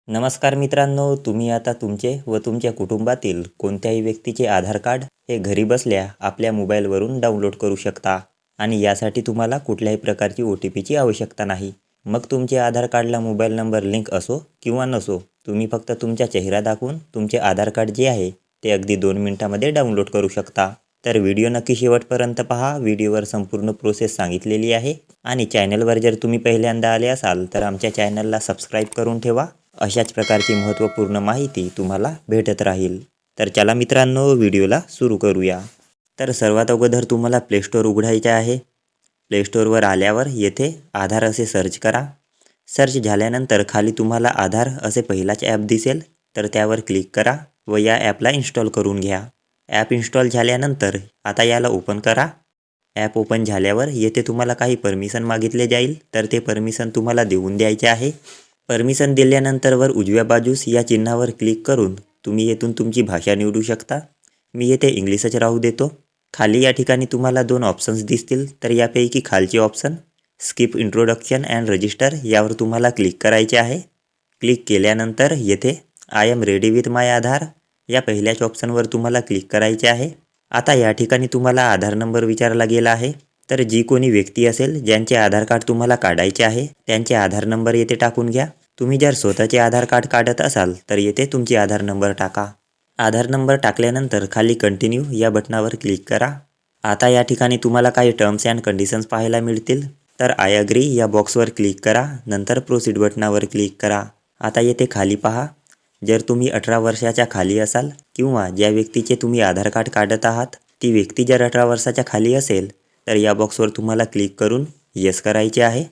नमस्कार मित्रांनो, तुम्ही आता तुमचे व तुमच्या कुटुंबातील कोणत्याही व्यक्तीचे आधार कार्ड हे घरी बसल्या आपल्या मोबाईलवरून डाउनलोड करू शकता आणि यासाठी तुम्हाला कुठल्याही प्रकारची OTPची आवश्यकता नाही. मग तुमचे आधार कार्डला मोबाईल नंबर लिंक असो किंवा नसो, तुम्ही फक्त तुमचा चेहरा दाखवून तुमचे आधार कार्ड जे आहे ते अगदी 2 मिनिटांमध्ये डाउनलोड करू शकता. तर व्हिडिओ नक्की शेवटपर्यंत पहा. व्हिडिओवर संपूर्ण प्रोसेस सांगितलेली आहे आणि चॅनलवर जर तुम्ही पहिल्यांदा आले असाल तर आमच्या चॅनलला सबस्क्राईब करून ठेवा. अशाच प्रकारची महत्त्वपूर्ण माहिती तुम्हाला भेटत राहील. तर चला मित्रांनो, व्हिडिओला सुरू करूया. तर सर्वात अगोदर तुम्हाला प्ले स्टोअर उघडायचे आहे. प्ले स्टोअरवर आल्यावर येथे आधार असे सर्च करा. सर्च झाल्यानंतर खाली तुम्हाला आधार असे पहिलाच ॲप दिसेल, तर त्यावर क्लिक करा व या ॲपला इन्स्टॉल करून घ्या. ॲप इन्स्टॉल झाल्यानंतर आता याला ओपन करा. ॲप ओपन झाल्यावर येथे तुम्हाला काही परमिशन मागितले जाईल, तर ते परमिशन तुम्हाला देऊन द्यायचे आहे. परमिशन दिल्यानंतर वर उजव्या बाजूस या चिन्हावर क्लिक करून तुम्ही येथून तुमची भाषा निवडू शकता. मी येथे इंग्लिशच राहू देतो. खाली या ठिकाणी तुम्हाला 2 ऑप्शन्स दिसतील, तर यापैकी खालचे option skip introduction and register यावर तुम्हाला क्लिक करायचे आहे. क्लिक केल्यानंतर येथे आय एम रेडी विथ माय आधार या पहिल्याच ऑप्शनवर तुम्हाला क्लिक करायचे आहे. आता या ठिकाणी तुम्हाला आधार नंबर विचारला गेला आहे, तर जी कोणी व्यक्ती असेल ज्यांचे आधार कार्ड तुम्हाला काढायचे आहे त्यांचे आधार नंबर येथे टाकून घ्या. तुम्ही जर स्वतःचे आधार कार्ड काढत असाल तर येथे तुमची आधार नंबर टाका. आधार नंबर टाकल्यानंतर खाली कंटिन्यू या बटनावर क्लिक करा. आता या ठिकाणी तुम्हाला काही टर्म्स अँड कंडिशन्स पाहायला मिळतील, तर आय अग्री या बॉक्सवर क्लिक करा. नंतर प्रोसीड बटनावर क्लिक करा. आता येथे खाली पहा, जर तुम्ही 18 वर्षाच्या खाली असाल किंवा ज्या व्यक्तीचे तुम्ही आधार कार्ड काढत आहात ती व्यक्ती जर 18 वर्षाच्या खाली असेल तर या बॉक्सवर तुम्हाला क्लिक करून येस करायचे आहे.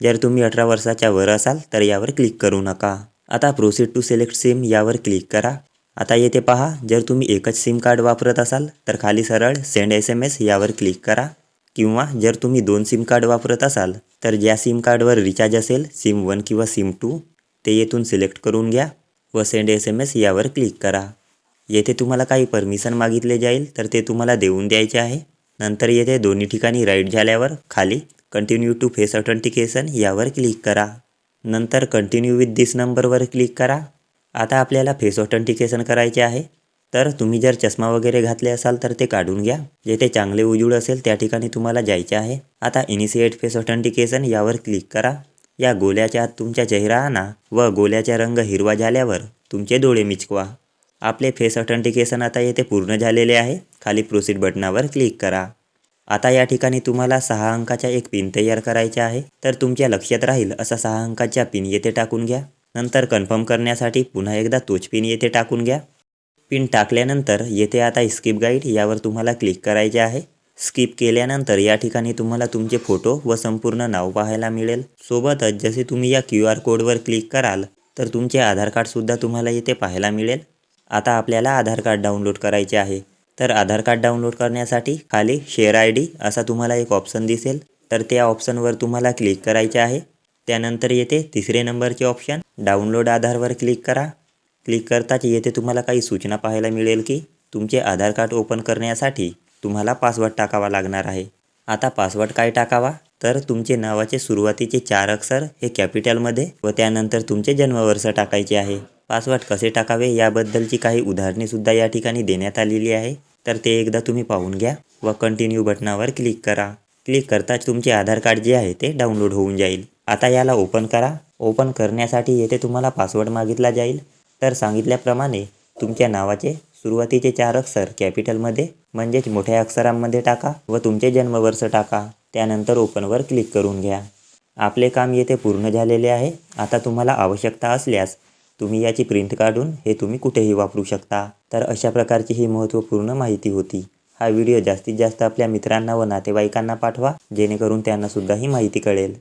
जर तुम्ही 18 वर्षाच्या वर असाल तर यावर क्लिक करू नका. आता प्रोसीड टू सिलेक्ट सिम यावर क्लिक करा. आता येथे पहा, जर तुम्ही एकच सिम कार्ड वापरत असाल तर खाली सरळ सेंड SMS यावर क्लिक करा. किंवा जर तुम्ही 2 सिम कार्ड वापरत असाल तर ज्या सिम कार्डवर रिचार्ज असेल सिम 1 किंवा सिम 2 ते येथून सिलेक्ट करून घ्या व सेंड SMS यावर क्लिक करा. येथे तुम्हाला काही परमिशन मागितले जाईल, तर ते तुम्हाला देऊन द्यायचे आहे. नंतर येथे दोन्ही ठिकाणी राईट झाल्यावर खाली कंटिन्यू टू फेस ऑथेंटिकेशन यावर क्लिक करा. नंतर कंटिन्यू विथ दिस नंबरवर क्लिक करा. आता आपल्याला फेस ऑथेंटिकेशन करायचे आहे, तर तुम्ही जर चष्मा वगैरे घातले असाल तर ते काढून घ्या. जेथे चांगले उजेड असेल त्या ठिकाणी तुम्हाला जायचे आहे. आता इनिशिएट फेस ऑथेंटिकेशन यावर क्लिक करा. या गोल्याच्या आत तुमचा चेहरा आणा व गोल्याचा रंग हिरवा झाल्यावर तुमचे डोळे मिचकवा. आपले फेस ऑथेंटिकेशन आता येथे पूर्ण झालेले आहे. खाली प्रोसीड बटनावर क्लिक करा. आता या ठिकाणी तुम्हाला 6 अंकाचा एक पिन तयार करायचा आहे, तर तुमच्या लक्षात राहील असा 6 अंकाचा पिन येथे टाकून घ्या. नंतर कन्फर्म करण्यासाठी पुन्हा एकदा तोच पिन येथे टाकून घ्या. पिन टाकल्यानंतर येथे आता स्किप गाईड यावर तुम्हाला क्लिक करायचे आहे. स्किप केल्यानंतर या ठिकाणी तुम्हाला तुमचे फोटो व संपूर्ण नाव पाहायला मिळेल. सोबतच जसे तुम्ही या QR कोडवर क्लिक कराल तर तुमचे आधार कार्डसुद्धा तुम्हाला येथे पाहायला मिळेल. आता आपल्याला आधार कार्ड डाउनलोड करायचे आहे, तर आधार कार्ड डाउनलोड करण्यासाठी खाली शेअर ID असा तुम्हाला एक ऑप्शन दिसेल, तर त्या ऑप्शनवर तुम्हाला क्लिक करायचे आहे. त्यानंतर येथे 3रे नंबरचे ऑप्शन डाउनलोड आधारवर क्लिक करा. क्लिक करताच येथे तुम्हाला काही सूचना पाहायला मिळेल की तुमचे आधार कार्ड ओपन करण्यासाठी तुम्हाला पासवर्ड टाकावा लागणार आहे. आता पासवर्ड काय टाकावा, तर तुमचे नावाचे सुरुवातीचे 4 अक्षर हे कॅपिटलमध्ये व त्यानंतर तुमचे जन्मवर्ष टाकायचे आहे. पासवर्ड कसे टाकावे याबद्दलची काही उदाहरणेसुद्धा या ठिकाणी देण्यात आलेली आहे, तर ते एकदा तुम्ही पाहून घ्या व कंटिन्यू बटनावर क्लिक करा. क्लिक करताच तुमचे आधार कार्ड जे आहे ते डाउनलोड होऊन जाईल. आता याला ओपन करा. ओपन करण्यासाठी येथे तुम्हाला पासवर्ड मागितला जाईल, तर सांगितल्याप्रमाणे तुमच्या नावाचे सुरुवातीचे 4 अक्षर कॅपिटलमध्ये म्हणजेच मोठ्या अक्षरांमध्ये टाका व तुमचे जन्मवर्ष टाका. त्यानंतर ओपनवर क्लिक करून घ्या. आपले काम येथे पूर्ण झालेले आहे. आता तुम्हाला आवश्यकता असल्यास तुम्ही याची प्रिंट काढून हे तुम्ही कुठेही वापरू शकता. तर अशा प्रकारची ही महत्त्वपूर्ण माहिती होती. हा व्हिडिओ जास्तीत जास्त आपल्या मित्रांना व नातेवाईकांना पाठवा, जेणेकरून त्यांनासुद्धा ही माहिती कळेल.